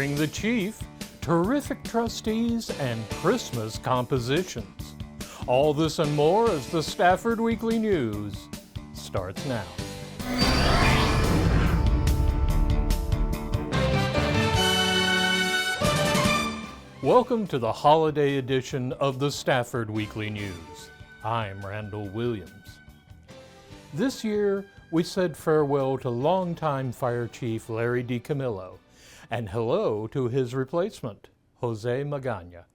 Featuring the Chief, terrific trustees, and Christmas compositions. All this and more as the Stafford Weekly News starts now. Welcome to the holiday edition of the Stafford Weekly News. I'm Randall Williams. This year, we said farewell to longtime Fire Chief Larry DiCamillo and hello to his replacement, Jose Magana.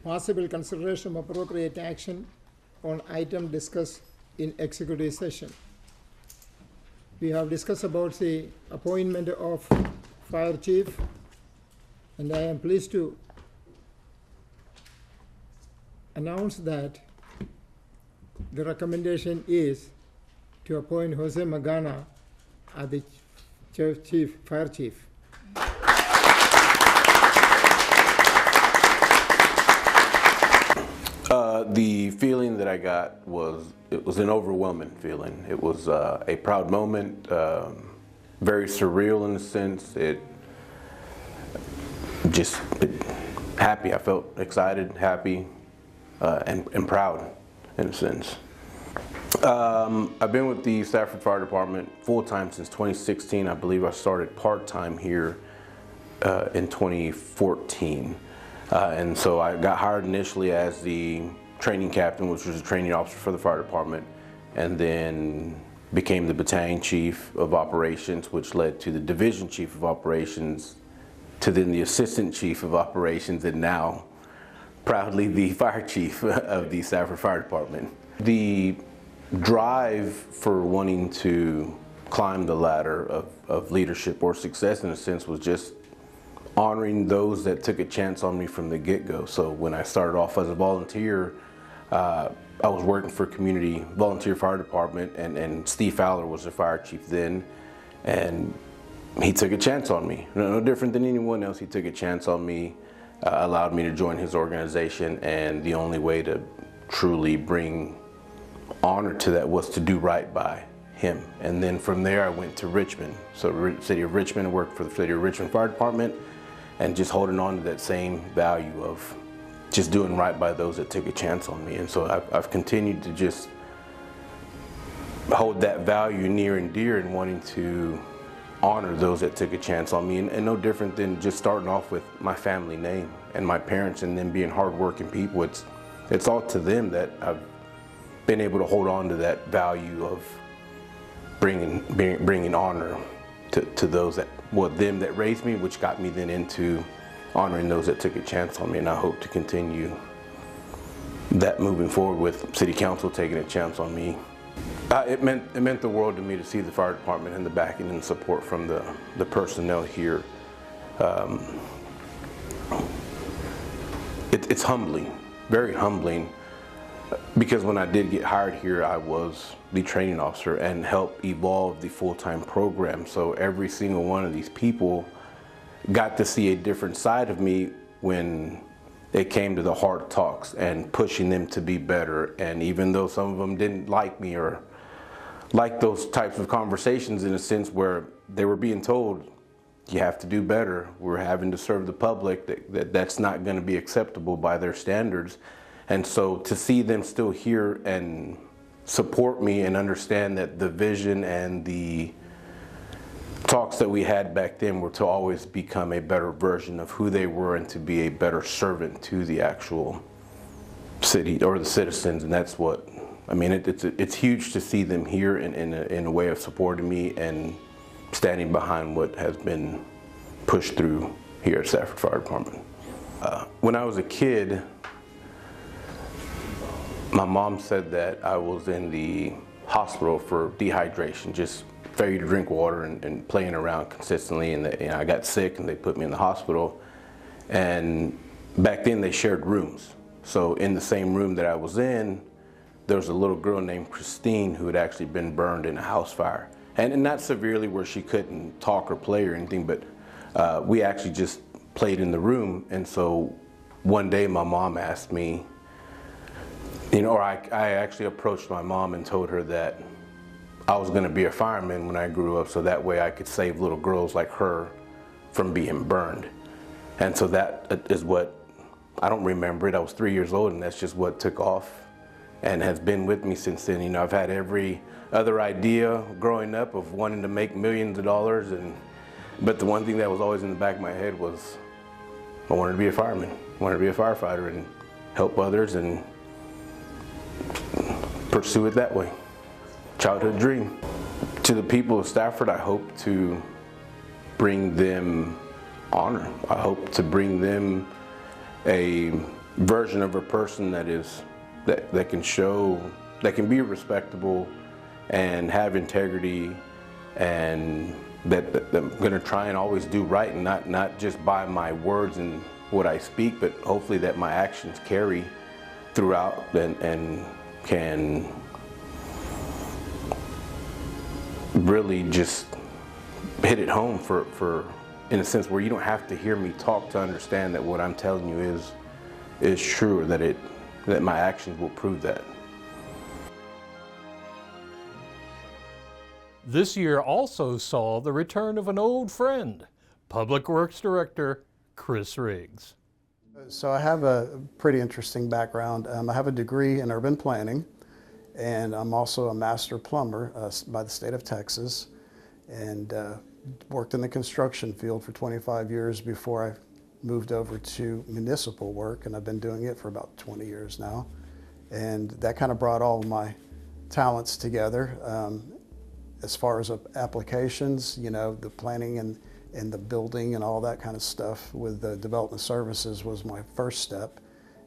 Possible consideration of appropriate action on item discussed in executive session. We have discussed about the appointment of Fire Chief, and I am pleased to announce that the recommendation is to appoint Jose Magana as the Fire Chief. The feeling that I got it was an overwhelming feeling. It was a proud moment, very surreal in a sense. Happy. I felt excited, happy, and proud in a sense. I've been with the Stafford Fire Department full-time since 2016. I believe I started part-time here in 2014. And so I got hired initially as the training captain, which was a training officer for the fire department, and then became the battalion chief of operations, which led to the division chief of operations, to then the assistant chief of operations, and now proudly the fire chief of the Stafford Fire Department. The drive for wanting to climb the ladder of leadership or success, in a sense, was just honoring those that took a chance on me from the get-go. So when I started off as a volunteer, I was working for community volunteer fire department, and Steve Fowler was the fire chief then, and he took a chance on me. No different than anyone else, he took a chance on me, allowed me to join his organization, and the only way to truly bring honor to that was to do right by him. And then from there I went to Richmond. So City of Richmond, worked for the City of Richmond Fire Department, and just holding on to that same value of just doing right by those that took a chance on me. And so I've continued to just hold that value near and dear, and wanting to honor those that took a chance on me, and no different than just starting off with my family name and my parents, and them being hardworking people. It's all to them that I've been able to hold on to that value of bringing honor to those them that raised me, which got me then into honoring those that took a chance on me. And I hope to continue that moving forward with City Council taking a chance on me. It meant the world to me to see the fire department and the backing and support from the personnel here. It's humbling, very humbling, because when I did get hired here, I was the training officer and helped evolve the full-time program. So every single one of these people got to see a different side of me when it came to the hard talks and pushing them to be better. And even though some of them didn't like me or like those types of conversations, in a sense where they were being told, you have to do better, we're having to serve the public, that's not going to be acceptable by their standards. And so to see them still here and support me and understand that the vision and the talks that we had back then were to always become a better version of who they were and to be a better servant to the actual city or the citizens. And that's what, I mean, it's huge to see them here in a way of supporting me and standing behind what has been pushed through here at Stafford Fire Department. When I was a kid, my mom said that I was in the hospital for dehydration, just failure to drink water and playing around consistently, and I got sick and they put me in the hospital. And back then they shared rooms. So in the same room that I was in, there was a little girl named Christine who had actually been burned in a house fire. And not severely where she couldn't talk or play or anything, but we actually just played in the room. And so one day my mom asked me, or I actually approached my mom and told her that I was going to be a fireman when I grew up, so that way I could save little girls like her from being burned. And so that is what, I don't remember it, I was 3 years old, and that's just what took off and has been with me since then. You know, I've had every other idea growing up of wanting to make millions of dollars, but the one thing that was always in the back of my head was I wanted to be a fireman, I wanted to be a firefighter and help others and pursue it that way. Childhood dream. To the people of Stafford, I hope to bring them honor. I hope to bring them a version of a person that can show, that can be respectable and have integrity, and that I'm going to try and always do right, and not just by my words and what I speak, but hopefully that my actions carry throughout and can really just hit it home for in a sense where you don't have to hear me talk to understand that what I'm telling you is true, or that my actions will prove that. This year also saw the return of an old friend, Public Works Director Chris Riggs. So I have a pretty interesting background. I have a degree in urban planning, and I'm also a master plumber by the state of Texas, and worked in the construction field for 25 years before I moved over to municipal work, and I've been doing it for about 20 years now. And that kind of brought all of my talents together. As far as applications, you know, the planning and the building and all that kind of stuff with the development services was my first step.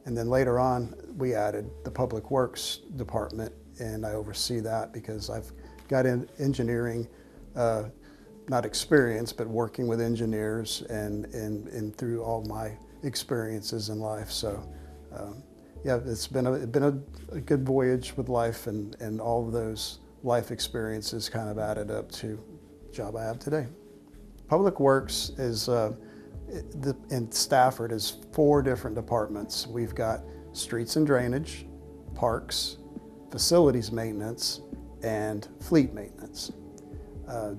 And then later on, we added the Public Works Department, and I oversee that because I've got engineering, not experience, but working with engineers and through all my experiences in life. So yeah, it's been a good voyage with life, and all of those life experiences kind of added up to the job I have today. Public Works is, in Stafford, is 4 different departments. We've got streets and drainage, parks, facilities maintenance, and fleet maintenance.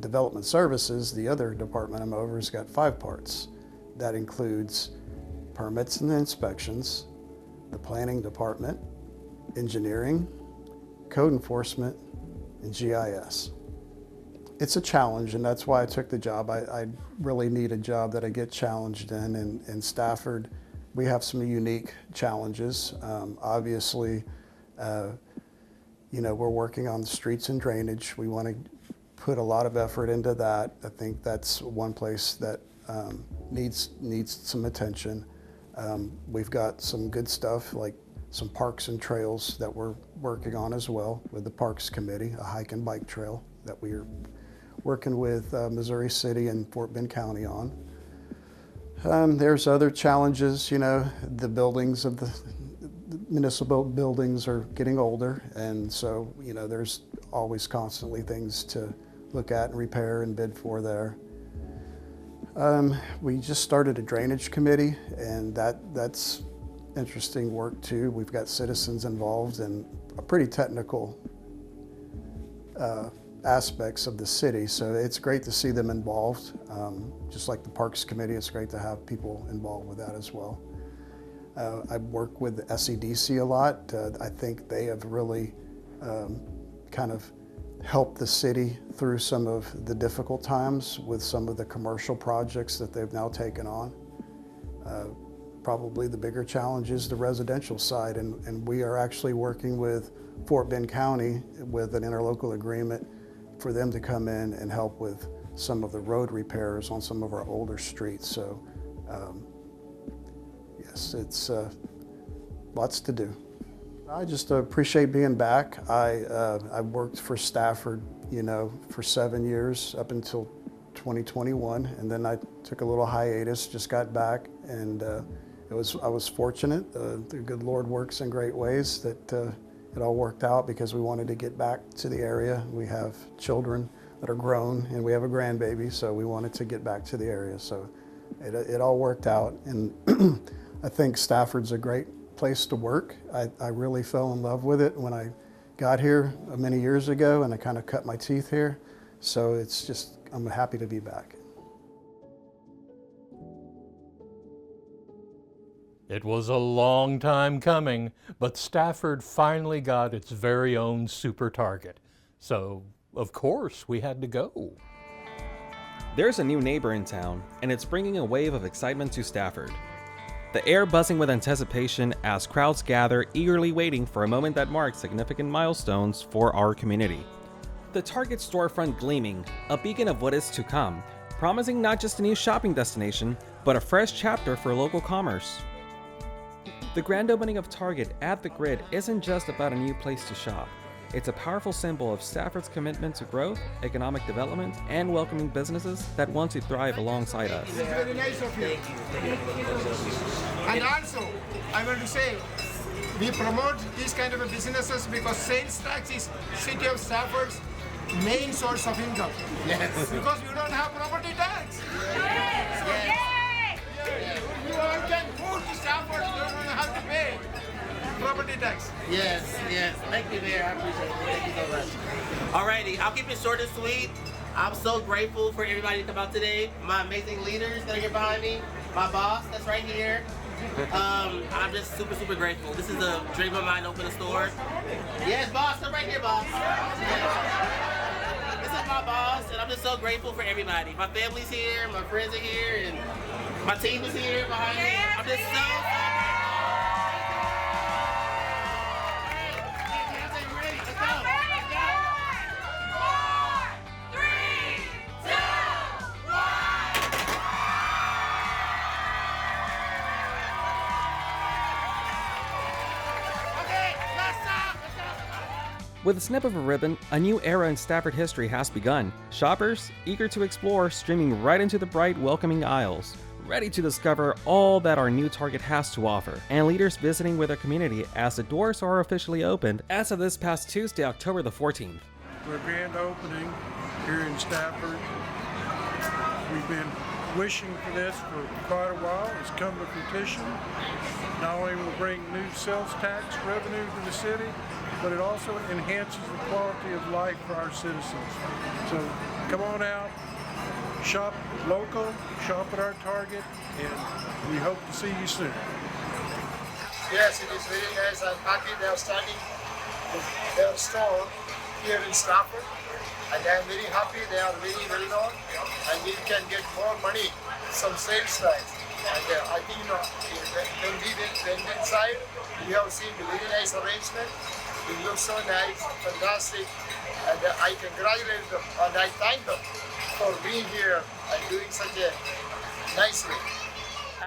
Development Services, the other department I'm over, has got 5 parts. That includes permits and inspections, the planning department, engineering, code enforcement, and GIS. It's a challenge, and that's why I took the job. I really need a job that I get challenged in. In Stafford, we have some unique challenges. Obviously, you know, we're working on the streets and drainage. We want to put a lot of effort into that. I think that's one place that needs some attention. We've got some good stuff like some parks and trails that we're working on as well with the Parks Committee, a hike and bike trail that we're working with Missouri City and Fort Bend County on. There's other challenges, you know, the buildings of the municipal buildings are getting older, and so, you know, there's always constantly things to look at and repair and bid for there. We just started a drainage committee, and that's interesting work too. We've got citizens involved in a pretty technical aspects of the city, so it's great to see them involved. Just like the Parks Committee, it's great to have people involved with that as well. I work with the SEDC a lot. I think they have really kind of helped the city through some of the difficult times with some of the commercial projects that they've now taken on. Probably the bigger challenge is the residential side, and we are actually working with Fort Bend County with an interlocal agreement for them to come in and help with some of the road repairs on some of our older streets. So yes, it's lots to do. I just appreciate being back. I worked for Stafford, you know, for 7 years up until 2021, and then I took a little hiatus, just got back, and I was fortunate. The good Lord works in great ways that it all worked out because we wanted to get back to the area. We have children that are grown, and we have a grandbaby, so we wanted to get back to the area. So it all worked out, and I think Stafford's a great place to work. I really fell in love with it when I got here many years ago, and I kind of cut my teeth here. So it's just, I'm happy to be back. It was a long time coming, but Stafford finally got its very own Super Target. So, of course, we had to go. There's a new neighbor in town, and it's bringing a wave of excitement to Stafford. The air buzzing with anticipation as crowds gather, eagerly waiting for a moment that marks significant milestones for our community. The Target storefront gleaming, a beacon of what is to come, promising not just a new shopping destination, but a fresh chapter for local commerce. The grand opening of Target at the Grid isn't just about a new place to shop. It's a powerful symbol of Stafford's commitment to growth, economic development, and welcoming businesses that want to thrive alongside us. It's very nice of you. And also, I want to say, we promote these kind of businesses because sales tax is City of Stafford's main source of income. Yes. Because you don't have property tax. Yes. So, yes. You all can move to Stafford, you don't have to pay property tax. Yes, yes. Thank you, Mayor. I appreciate it. Thank you so much. Alrighty, I'll keep it short and sweet. I'm so grateful for everybody to come out today. My amazing leaders that are here behind me. My boss that's right here. I'm just super, super grateful. This is a dream of mine to open a store. Yes, boss. Come right here, boss. Yes. This is my boss, and I'm just so grateful for everybody. My family's here, my friends are here, and my team is here behind me. I'm just so With a snip of a ribbon, a new era in Stafford history has begun. Shoppers, eager to explore, streaming right into the bright, welcoming aisles, ready to discover all that our new Target has to offer, and leaders visiting with their community as the doors are officially opened as of this past Tuesday, October the 14th. For a grand opening here in Stafford. We've been wishing for this for quite a while. It's come to fruition. Not only will it bring new sales tax revenue to the city, but it also enhances the quality of life for our citizens. So come on out, shop local, shop at our Target, and we hope to see you soon. Yes, it is very nice. I'm happy they are starting their store here in Stafford. And I'm very happy they are very well known and we can get more money, some sales tax. And I think, when we went inside, we have seen a very nice arrangement. It looks so nice, fantastic. And I congratulate them and I thank them for being here and doing such a nicely.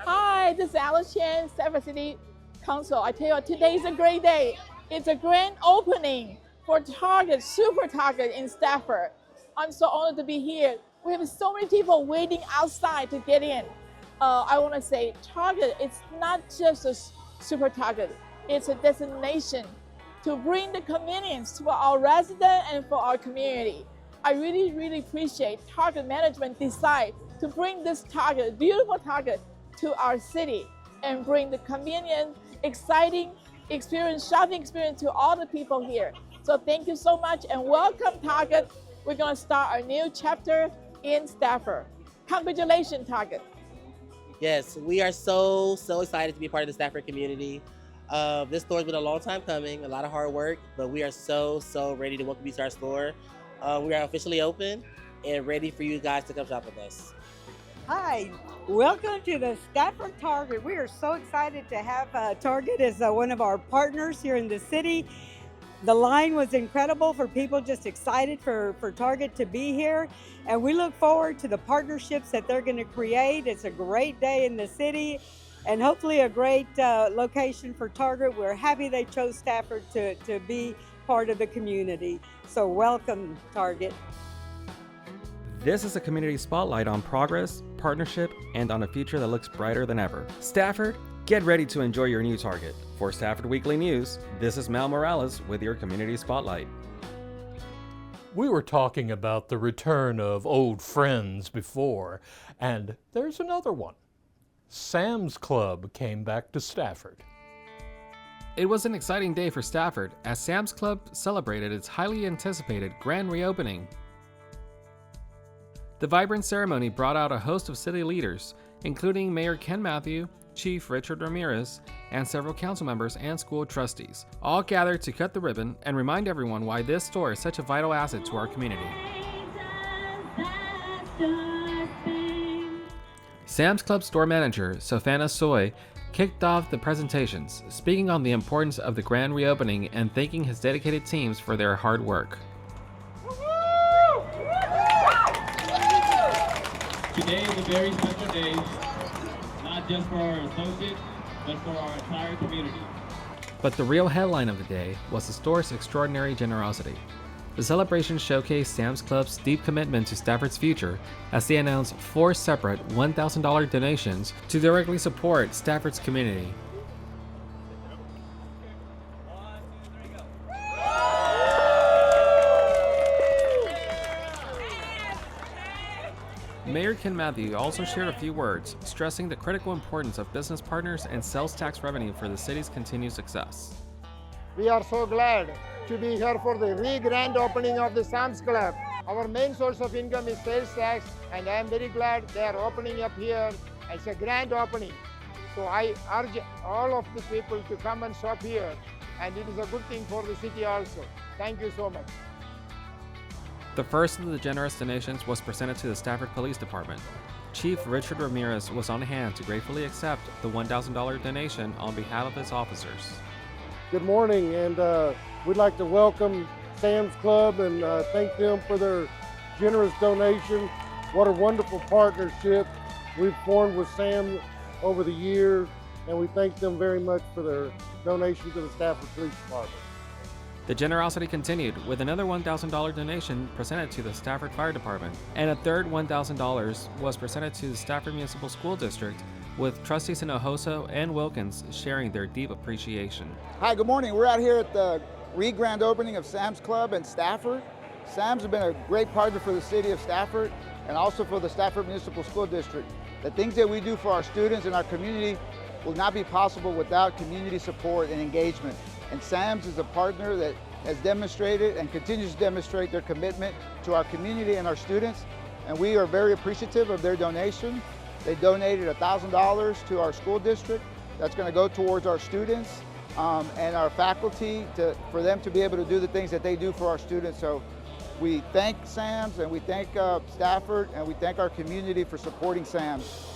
Hi, this is Alice Chen, Stafford City Council. I tell you, today is a great day. It's a grand opening for Target, Super Target in Stafford. I'm so honored to be here. We have so many people waiting outside to get in. I want to say Target, it's not just a Super Target, it's a destination to bring the convenience to our residents and for our community. I really, really appreciate Target management decide to bring this Target, beautiful Target, to our city and bring the convenient, exciting experience, shopping experience to all the people here. So thank you so much and welcome Target. We're gonna start our new chapter in Stafford. Congratulations, Target. Yes, we are so excited to be a part of the Stafford community. This store's been a long time coming, a lot of hard work, but we are so ready to welcome you to our store. We are officially open and ready for you guys to come shop with us. Hi, welcome to the Stafford Target. We are so excited to have Target as one of our partners here in the city. The line was incredible for people just excited for Target to be here. And we look forward to the partnerships that they're going to create. It's a great day in the city and hopefully a great location for Target. We're happy they chose Stafford to be part of the community. So welcome, Target. This is a community spotlight on progress, partnership, and on a future that looks brighter than ever. Stafford, get ready to enjoy your new Target. For Stafford Weekly News, this is Mal Morales with your Community Spotlight. We were talking about the return of old friends before, and there's another one. Sam's Club came back to Stafford. It was an exciting day for Stafford as Sam's Club celebrated its highly anticipated grand reopening. The vibrant ceremony brought out a host of city leaders, including Mayor Ken Matthew, Chief Richard Ramirez, and several council members and school trustees, all gathered to cut the ribbon and remind everyone why this store is such a vital asset to our community. Sam's Club store manager, Sofana Soy, kicked off the presentations, speaking on the importance of the grand reopening and thanking his dedicated teams for their hard work. Today is a very special day, not just for our associates, but for our entire community. But the real headline of the day was the store's extraordinary generosity. The celebration showcased Sam's Club's deep commitment to Stafford's future as they announced 4 separate $1,000 donations to directly support Stafford's community. Mayor Ken Matthew also shared a few words, stressing the critical importance of business partners and sales tax revenue for the city's continued success. We are so glad to be here for the grand opening of the Sam's Club. Our main source of income is sales tax, and I am very glad they are opening up here. It's a grand opening. So I urge all of the people to come and shop here, and it is a good thing for the city also. Thank you so much. The first of the generous donations was presented to the Stafford Police Department. Chief Richard Ramirez was on hand to gratefully accept the $1,000 donation on behalf of his officers. Good morning, and we'd like to welcome Sam's Club and thank them for their generous donation. What a wonderful partnership we've formed with Sam over the years, and we thank them very much for their donation to the Stafford Police Department. The generosity continued with another $1,000 donation presented to the Stafford Fire Department, and a third $1,000 was presented to the Stafford Municipal School District, with trustees in Ohoso and Wilkins sharing their deep appreciation. Hi, good morning. We're out here at the grand opening of Sam's Club in Stafford. Sam's has been a great partner for the city of Stafford and also for the Stafford Municipal School District. The things that we do for our students and our community will not be possible without community support and engagement. And Sam's is a partner that has demonstrated and continues to demonstrate their commitment to our community and our students. And we are very appreciative of their donation. They donated $1,000 to our school district. That's going to go towards our students and our faculty for them to be able to do the things that they do for our students. So we thank Sam's and we thank Stafford and we thank our community for supporting Sam's.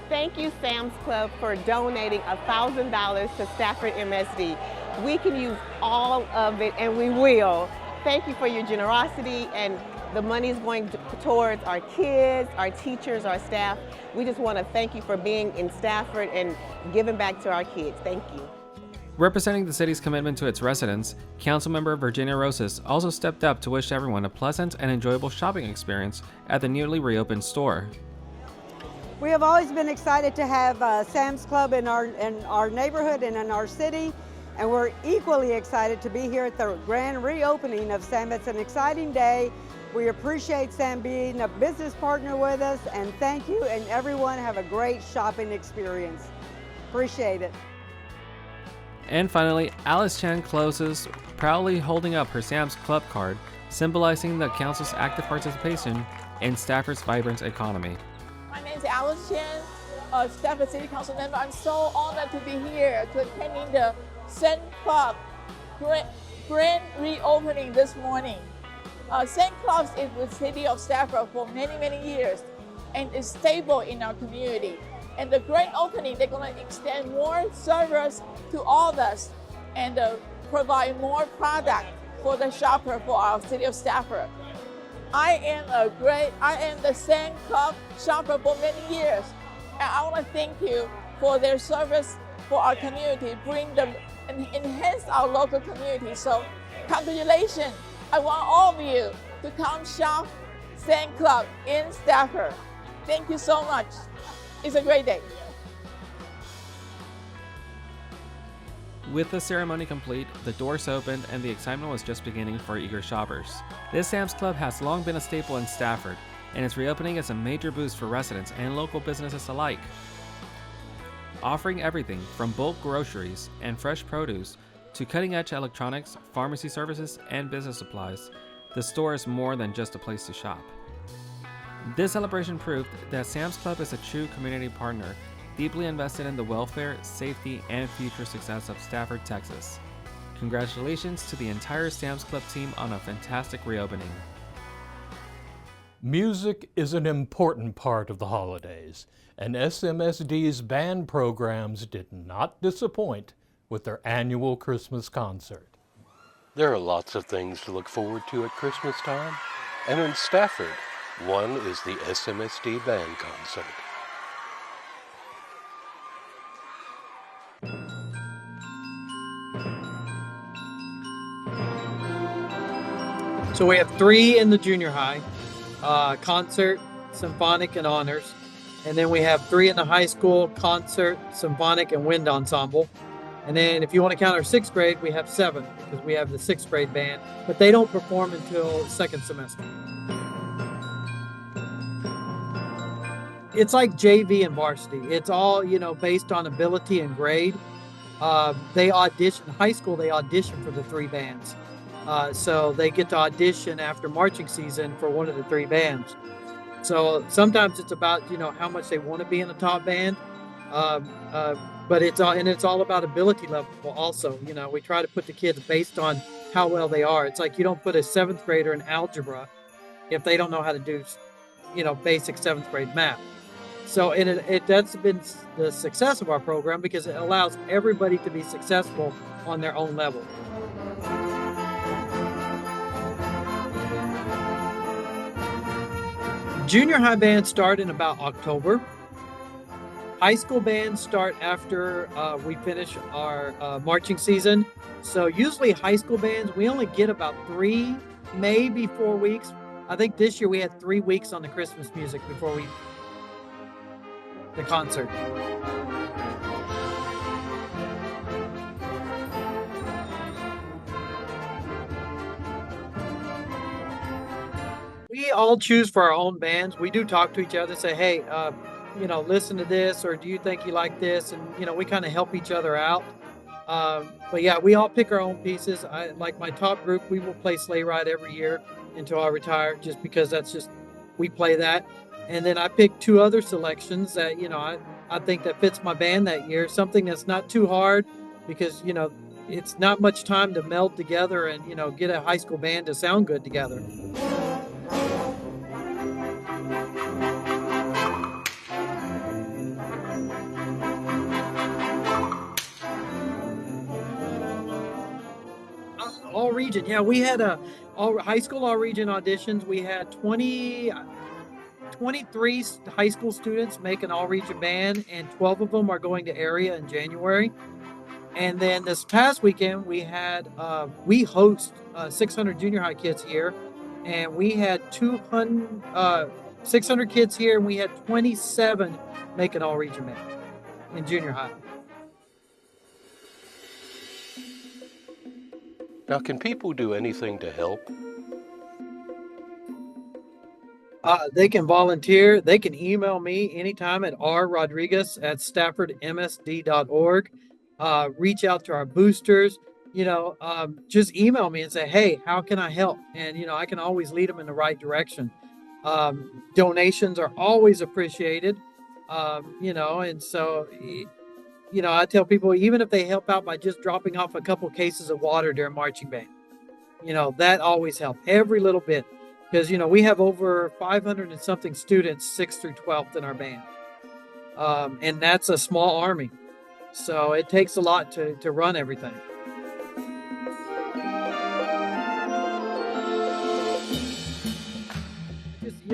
Thank you, Sam's Club, for donating $1,000 to Stafford MSD. We can use all of it, and we will. Thank you for your generosity, and the money is going towards our kids, our teachers, our staff. We just want to thank you for being in Stafford and giving back to our kids. Thank you. Representing the city's commitment to its residents, Councilmember Virginia Rosas also stepped up to wish everyone a pleasant and enjoyable shopping experience at the newly reopened store. We have always been excited to have Sam's Club in our neighborhood and in our city, and we're equally excited to be here at the grand reopening of Sam. It's an exciting day. We appreciate Sam being a business partner with us, and thank you, and everyone have a great shopping experience. Appreciate it. And finally, Alice Chan closes, proudly holding up her Sam's Club card, symbolizing the council's active participation in Stafford's vibrant economy. My name is Alice Chen, Stafford City Council member. I'm so honored to be here to attending the Sam Club grand reopening this morning. Sam Club is with the city of Stafford for many, many years and is stable in our community. And the grand opening, they're going to extend more service to all of us and provide more product for the shopper for our city of Stafford. I am the Sam Club shopper for many years, and I want to thank you for their service for our community, bring them and enhance our local community. So, congratulations! I want all of you to come shop Sam Club in Stafford. Thank you so much. It's a great day. With the ceremony complete, the doors opened and the excitement was just beginning for eager shoppers. This Sam's Club has long been a staple in Stafford, and its reopening is a major boost for residents and local businesses alike. Offering everything from bulk groceries and fresh produce to cutting-edge electronics, pharmacy services, and business supplies, the store is more than just a place to shop. This celebration proved that Sam's Club is a true community partner deeply invested in the welfare, safety, and future success of Stafford, Texas. Congratulations to the entire Sam's Club team on a fantastic reopening. Music is an important part of the holidays, and SMSD's band programs did not disappoint with their annual Christmas concert. There are lots of things to look forward to at Christmas time, and in Stafford, one is the SMSD band concert. So we have 3 in the junior high, concert, symphonic, and honors. And then we have 3 in the high school, concert, symphonic, and wind ensemble. And then if you want to count our 6th grade, we have 7 because we have the 6th grade band, but they don't perform until second semester. It's like JV and varsity. It's all, based on ability and grade. They audition, high school, they audition for the 3 bands. So they get to audition after marching season for one of the 3 bands. So sometimes it's about, how much they want to be in the top band. But it's all about ability level also. We try to put the kids based on how well they are. It's like you don't put a 7th grader in algebra if they don't know how to do, basic 7th grade math. So that's been the success of our program because it allows everybody to be successful on their own level. Junior high bands start in about October. High school bands start after we finish our marching season. So usually high school bands, we only get about 3, maybe 4 weeks. I think this year we had 3 weeks on the Christmas music before the concert. We all choose for our own bands. We do talk to each other and say, hey, listen to this, or do you think you like this? And, we kind of help each other out. But yeah, we all pick our own pieces. Like my top group, we will play Sleigh Ride every year until I retire, just because we play that. And then I pick 2 other selections that, I think that fits my band that year. Something that's not too hard because, it's not much time to meld together and, get a high school band to sound good together. All region, yeah, we had all high school all region auditions. We had 23 high school students make an all region band, and 12 of them are going to area in January. And then this past weekend we had we host 600 junior high kids here, and we had 600 kids here, and we had 27 make an all region band in junior high. Now, can people do anything to help? They can volunteer. They can email me anytime at rrodriguez@staffordmsd.org. Reach out to our boosters. Just email me and say, hey, how can I help? And, I can always lead them in the right direction. Donations are always appreciated, and so... I tell people, even if they help out by just dropping off a couple cases of water during marching band, that always helps every little bit. Because, we have over 500 and something students, 6th through 12th in our band. And that's a small army. So it takes a lot to run everything.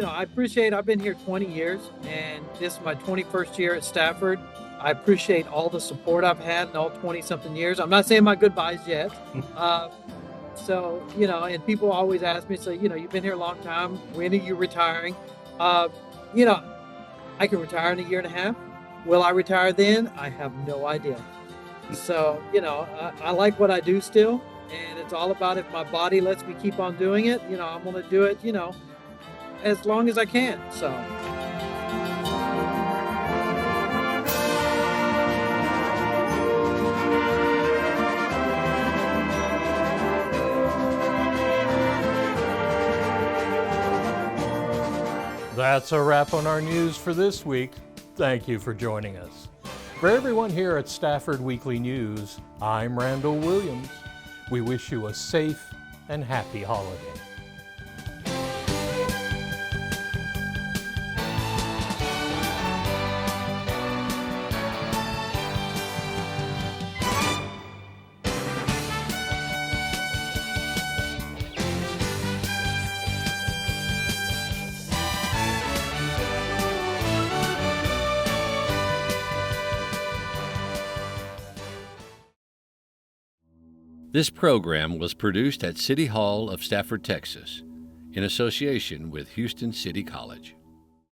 I appreciate, I've been here 20 years, and this is my 21st year at Stafford. I appreciate all the support I've had in all 20-something years. I'm not saying my goodbyes yet. So, and people always ask me, you've been here a long time. When are you retiring? I can retire in a year and a half. Will I retire then? I have no idea. So, I like what I do still. And it's all about if my body lets me keep on doing it, I'm going to do it, as long as I can. So. That's a wrap on our news for this week. Thank you for joining us. For everyone here at Stafford Weekly News, I'm Randall Williams. We wish you a safe and happy holiday. This program was produced at City Hall of Stafford, Texas, in association with Houston City College.